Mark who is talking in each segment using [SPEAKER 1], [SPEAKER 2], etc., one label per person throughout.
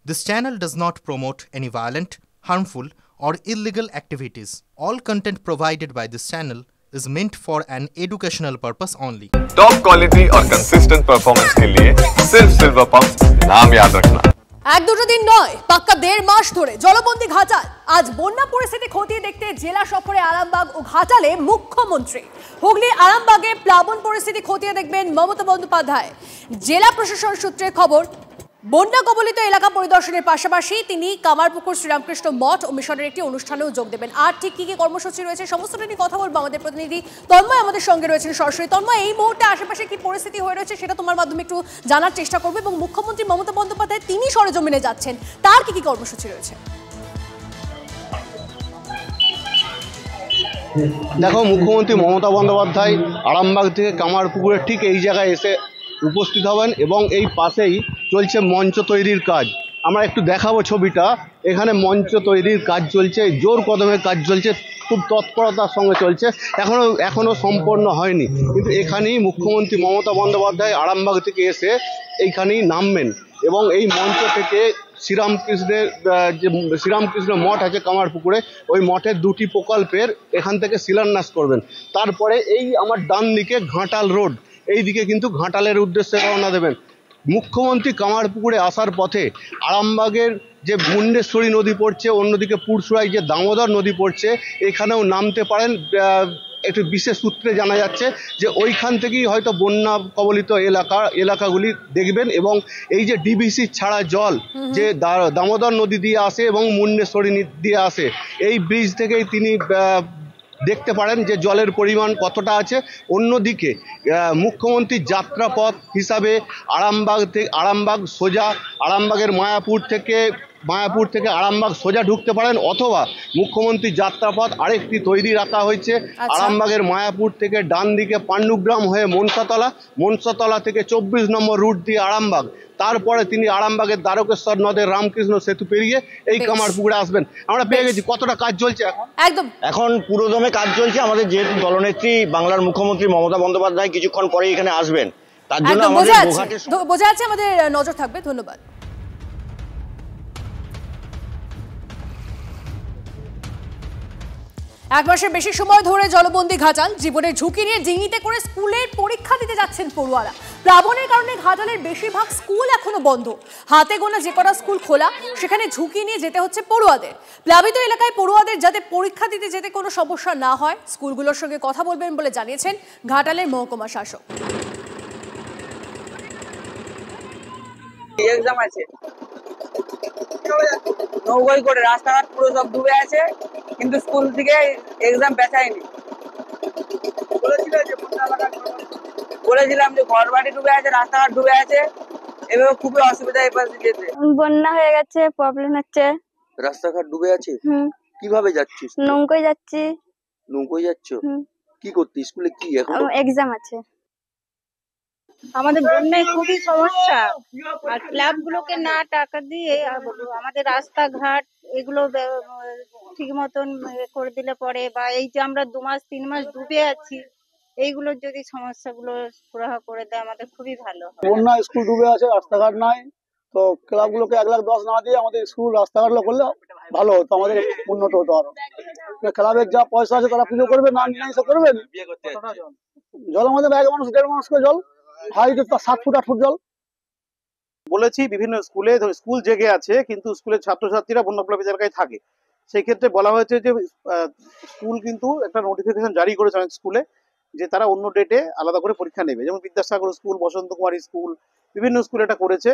[SPEAKER 1] This channel does not promote any violent, harmful, or illegal activities. All content provided by this channel is meant for an educational purpose only.
[SPEAKER 2] Top quality और consistent performance के लिए सिर्फ silver pumps नाम याद रखना।
[SPEAKER 3] এক দুটো দিন নয়, পাক্কা 1.5 মাস ধরে জলবন্দী ঘাটাল। আজ বন্যা পরিস্থিতি খতিয়ে দেখতে জেলা সফরে আরামবাগ ও ঘাটালে মুখ্যমন্ত্রী। হুগলির আরামবাগে প্লাবন পরিস্থিতি খতিয়ে দেখবেন মমতা বন্দ্যোপাধ্যায়। জেলা প্রশাসন সূত্রে খবর, বন্যা কবলিত এলাকা পরিদর্শনের পাশাপাশি তিনি কামারপুকুর শ্রীরামকৃষ্ণ মঠ ও মিশনের একটি অনুষ্ঠানেও যোগ দেবেন। আর ঠিক কি কি কর্মসূচি রয়েছে সমস্তটা নিয়ে কথা বলবো আমাদের প্রতিনিধি তন্ময় আমাদের সঙ্গে রয়েছেন সরাসরি। তন্ময়, এই মুহূর্তে আশেপাশে কি পরিস্থিতি হয়ে রয়েছে সেটা তোমার মাধ্যমে একটু জানার চেষ্টা করবো, এবং মুখ্যমন্ত্রী মমতা বন্দ্যোপাধ্যায় তিনি সরেজমিনে যাচ্ছেন, তার কি কি কর্মসূচি রয়েছে?
[SPEAKER 4] দেখো, মুখ্যমন্ত্রী মমতা বন্দ্যোপাধ্যায় আরামবাগ থেকে কামারপুকুরের ঠিক এই জায়গায় এসে উপস্থিত হবেন এবং এই পাশেই চলছে মঞ্চ তৈরির কাজ। আমরা একটু দেখাবো ছবিটা। এখানে মঞ্চ তৈরির কাজ চলছে, জোর কদমে কাজ চলছে, খুব তৎপরতার সঙ্গে চলছে, এখনও সম্পন্ন হয়নি। কিন্তু এখানেই মুখ্যমন্ত্রী মমতা বন্দ্যোপাধ্যায় আরামবাগ থেকে এসে এইখানেই নামবেন এবং এই মঞ্চ থেকে শ্রীরামকৃষ্ণ মঠ আছে কামারপুকুরে, ওই মঠের 2টি প্রকল্পের এখান থেকে শিলান্যাস করবেন। তারপরে এই আমার ডান দিকে ঘাটাল রোড, এই দিকে কিন্তু ঘাটালের উদ্দেশ্যে রওনা দেবেন। মুখ্যমন্ত্রী কামারপুকুরে আসার পথে আরামবাগের যে মুন্ডেশ্বরী নদী পড়ছে, অন্যদিকে পুরসুরায় যে দামোদর নদী পড়ছে, এখানেও নামতে পারেন। একটু বিশেষ সূত্রে জানা যাচ্ছে যে ওইখান থেকেই হয়তো বন্যা কবলিত এলাকাগুলি দেখবেন। এবং এই যে ডিবিসি ছাড়া জল যে দামোদর নদী দিয়ে আসে এবং মুন্ডেশ্বরী দিয়ে আসে, এই ব্রিজ থেকেই তিনি দেখতে পারেন যে জলের পরিমাণ কতটা আছে। অন্যদিকে মুখ্যমন্ত্রীর যাত্রাপথ হিসাবে আরামবাগ সোজা, আরামবাগের মায়াপুর থেকে আরামবাগ সোজা ঢুকতে পারেন, অথবা মুখ্যমন্ত্রীর যাত্রাপথ আরেকটি তৈরি রাখা হয়েছে। আরামবাগের মায়াপুর থেকে ডান দিকে পাণ্ডুগ্রাম হয়ে মনসাতলা থেকে 24 নম্বর রুট দিয়ে আরামবাগ, তারপরে তিনি আরামবাগের দ্বারকেশ্বর নদের রামকৃষ্ণ সেতু পেরিয়ে এই কামারপুকুরে আসবেন। আমরা পেয়ে গেছি। কতটা কাজ চলছে
[SPEAKER 5] এখন পুরোদমে কাজ চলছে। আমাদের যেহেতু দলনেত্রী বাংলার মুখ্যমন্ত্রী মমতা বন্দ্যোপাধ্যায় কিছুক্ষণ পরে এখানে আসবেন, তার জন্য আমাদের
[SPEAKER 3] বোঝা যাচ্ছে, আমাদের নজর থাকবে। ধন্যবাদ। এক মাসের বেশি সময় ধরে জলবন্দী ঘাটাল। জীবনের ঝুঁকি নিয়ে ডিঙিতে করে স্কুলের পরীক্ষা দিতে যাচ্ছেন পড়ুয়ারা। প্লাবনের কারণে ঘাটালের বেশিরভাগ স্কুল এখনো বন্ধ। হাতে গোনা যে কটা স্কুল খোলা, সেখানে ঝুঁকি নিয়ে যেতে হচ্ছে পড়ুয়াদের। প্লাবিত এলাকায় পড়ুয়াদের যাতে পরীক্ষা দিতে যেতে কোনো সমস্যা না হয়, স্কুলগুলোর সঙ্গে কথা বলবেন বলে জানিয়েছেন ঘাটালের মহকুমা শাসক।
[SPEAKER 6] এক্সাম আছে, নৌকোই করে রাস্তাঘাট পুরো সব ডুবে আছে, কিন্তু স্কুল থেকে এক্সাম পেছায়নি। বলেছিলাম যে ঘর বাড়ি ডুবে আছে, রাস্তাঘাট ডুবে আছে, এভাবে খুবই অসুবিধা। যেতে
[SPEAKER 7] বন্যা হয়ে গেছে, প্রবলেম হচ্ছে।
[SPEAKER 6] রাস্তাঘাট ডুবে আছে, কিভাবে যাচ্ছিস?
[SPEAKER 7] নৌকোয় যাচ্ছি।
[SPEAKER 6] নৌকোয় যাচ্ছ? কি করতে? স্কুলে কি এখন
[SPEAKER 7] এক্সাম আছে?
[SPEAKER 8] আমাদের বন্যায় খুবই সমস্যা, আর ক্লাব গুলোকে না টাকা দিয়ে আমাদের রাস্তাঘাট এগুলো ঠিক মতন করে দিলে পরে, বা এই যে আমরা 2 মাস 3 মাস ডুবে আছি, এইগুলোর যদি সমস্যাগুলো সুরাহা করে দেয় আমাদের খুবই ভালো হয়।
[SPEAKER 4] বন্যা স্কুল ডুবে আছে, রাস্তাঘাট নাই, তো ক্লাবগুলোকে 1,10,000 না দিয়ে আমাদের স্কুল রাস্তাঘাটগুলো করলে ভালো হতো, আমাদের উন্নত হতো। আরো ক্লাবের যা পয়সা আছে তারা পুজো করবে, না নিয়ে এসে করবেন। জল আমাদের এক মানুষ 1.5 মানুষ করে জল, হাইট 7 ফুট 8 ফুট জল।
[SPEAKER 9] বলেছি বিভিন্ন স্কুল জেগে আছে, কিন্তু স্কুলের ছাত্রছাত্রীরা বন্যাপ্লাবিত এলাকায় থাকে। সেই ক্ষেত্রে বলা হয়েছে যে স্কুল কিন্তু একটা নোটিফিকেশন জারি করেছে অনেক স্কুলে, যে তারা অন্য ডেটে আলাদা করে পরীক্ষা নেবে। যেমন বিদ্যাসাগর স্কুল, বসন্ত কুমারী স্কুল, বিভিন্ন স্কুল এটা করেছে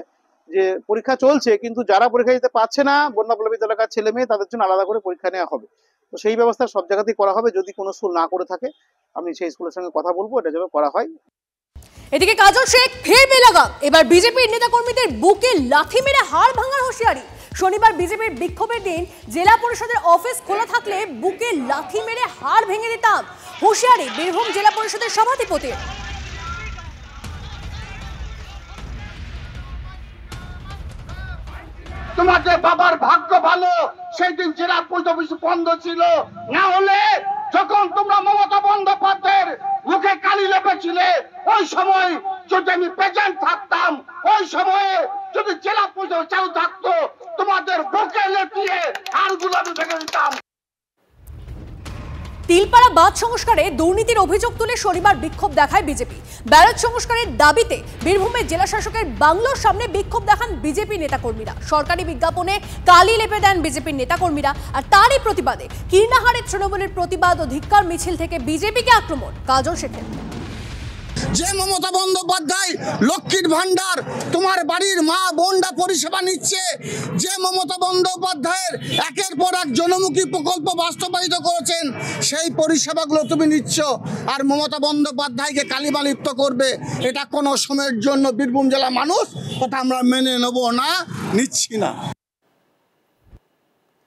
[SPEAKER 9] যে পরীক্ষা চলছে, কিন্তু যারা পরীক্ষা দিতে পারছে না বন্যাপ্লাবিত এলাকার ছেলে মেয়ে, তাদের জন্য আলাদা করে পরীক্ষা নেওয়া হবে। তো সেই ব্যবস্থা সব জায়গাতেই করা হবে। যদি কোনো স্কুল না করে থাকে, আমি সেই স্কুলের সঙ্গে কথা বলবো, এটা যেন করা হয়।
[SPEAKER 3] এদিকে কাজল শেখ ফের বেলাগাম। এবার বিজেপির নেতাকর্মীদের বুকে লাথি মেরে হাড় ভাঙার হুঁশিয়ারি। শনিবার বিজেপির বিক্ষোভের দিন জেলা পরিষদের অফিস খোলা থাকলে বুকে লাথি মেরে হাড় ভেঙে দিতাম, হুঁশিয়ারি বীরভূম জেলা পরিষদের সভাধিপতির।
[SPEAKER 10] তোমাদের বাবার ভাগ্য ভালো, সেই দিন জেলা পরিষদ অফিস বন্ধ ছিল। না হলে যখন তোমরা মমতা বন্দ্যোপাধ্যায়ের মুখে কালি লেপেছিলে, ওই সময় যদি আমি প্রেজেন্ট থাকতাম, ওই সময়ে যদি জেলা পরিষদ চালু থাকতো, ওর বুকে লেটিয়ে হাড়গুলো আমি ভেঙে দিতাম।
[SPEAKER 3] তিলপাড়া বাঁধ সংস্কারে দুর্নীতির অভিযোগ তুলে শনিবার বিক্ষোভ দেখায় বিজেপি। ব্যারাজ সংস্কারের দাবিতে বীরভূমের জেলা শাসকের বাংলোর সামনে বিক্ষোভ দেখান বিজেপি নেতাকর্মীরা। সরকারি বিজ্ঞাপনে কালি লেপে দেন বিজেপির নেতাকর্মীরা। আর তারই প্রতিবাদে কীর্ণাহারে তৃণমূলের প্রতিবাদ ও ধিক্কার মিছিল থেকে বিজেপিকে আক্রমণ কাজল শেখের।
[SPEAKER 11] যে মমতা বন্দ্যোপাধ্যায় লক্ষ্মীর ভান্ডার তোমার বাড়ির মা বোনরা পরিষেবা নিচ্ছে, যে মমতা বন্দ্যোপাধ্যায়ের একের পর এক জনমুখী প্রকল্প বাস্তবায়িত করেছেন, সেই পরিষেবাগুলো তুমি নিচ্ছ আর মমতা বন্দ্যোপাধ্যায়কে কালিমা লিপ্ত করবে, এটা কোনো সময়ের জন্য বীরভূম জেলা মানুষ কথা আমরা মেনে নেব না, নিচ্ছি না।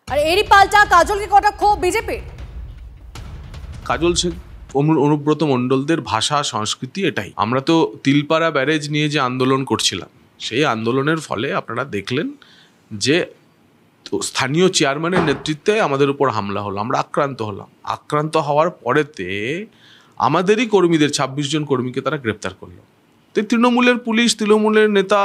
[SPEAKER 3] আর এরই পাল্টা কাজলকে কটাক্ষ বিজেপির।
[SPEAKER 12] কাজল শেখ অনুব্রত মণ্ডলদের ভাষা সংস্কৃতি এটাই। আমরা তো তিলপাড়া ব্যারেজ নিয়ে যে আন্দোলন করছিলাম, সেই আন্দোলনের ফলে আপনারা দেখলেন যে স্থানীয় চেয়ারম্যানের নেতৃত্বে আমাদের উপর হামলা হলো, আমরা আক্রান্ত হলাম। আক্রান্ত হওয়ার পরেতে আমাদেরই কর্মীদের 26 জন কর্মীকে তারা গ্রেপ্তার করলো। তো তৃণমূলের পুলিশ, তৃণমূলের নেতা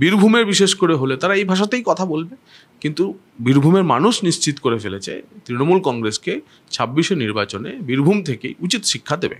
[SPEAKER 12] বীরভূমের বিশেষ করে হলে তারা এই ভাষাতেই কথা বলবে, কিন্তু বীরভূমের মানুষ নিশ্চিত করে ফেলেছে তৃণমূল কংগ্রেসকে 26শে নির্বাচনে বীরভূম থেকেই উচিত শিক্ষা দেবে।